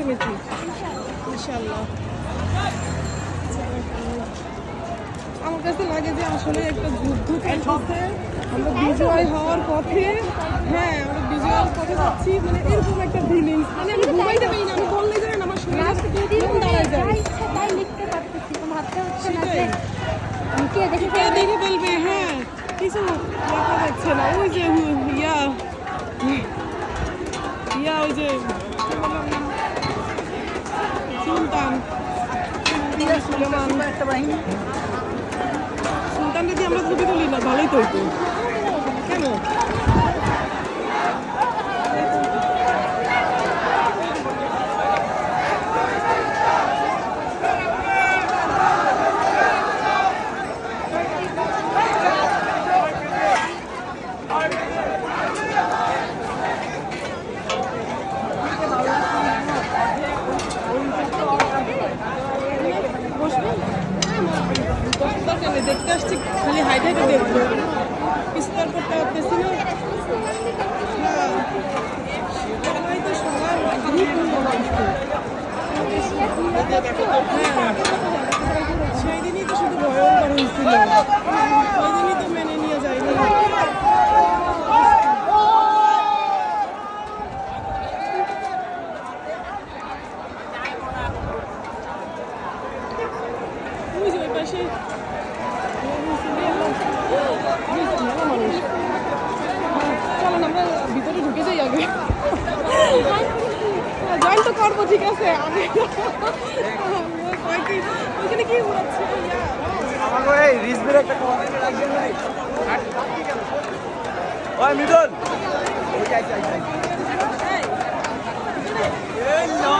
নেমেছি ইনশাআল্লাহ। আমার কাছে লাগে যে আসলে একটা যুদ্ধ চলতেছে, আমরা বিজয় হওয়ার পথে। হ্যাঁ, আমরা বিজয়ের পথে যাচ্ছি, মানে এরকম একটা ফিলিংস। মানে আমি ঘুমাইতে পারি না, আমি বললেই জানেন আমার শরীর দাঁড়ায় যায়। তাই লিখতে পারতেছি, তো ভাবতে হচ্ছে না সেটাই। যে কে দেখে কে দেখে ফেলবে। হ্যাঁ, কিছু দেখা যাচ্ছে না। ওই যে ইয়া ইয়া ওই যে সুলতান সুলেমান, সুলতান যদি আমরা ছবি তুলি না ভালোই তো হইতো। কেন দরকার নেই, দেখতে আসছি খালি হাইট হাইটে দেখবো, বিস্তার করতে পারতেছি না। সবাই তো সবার সেই দিনই তো শুধু ভয়ঙ্কর হয়েছিল, ওই দিনই তো মেনে নিয়ে যায়নি। ওই যে ওই পাশে চলো আমরা ভিতরে ঢুকে যাই আগে। জয়েন তো করবো, ঠিক আছে। আগে ওইখানে কি ঘুরাচ্ছে আমাকে এই রিজবের একটা কমেন্ট রাখবেন ভাই। ওই মিদন ওই আইছে আইছে এই নো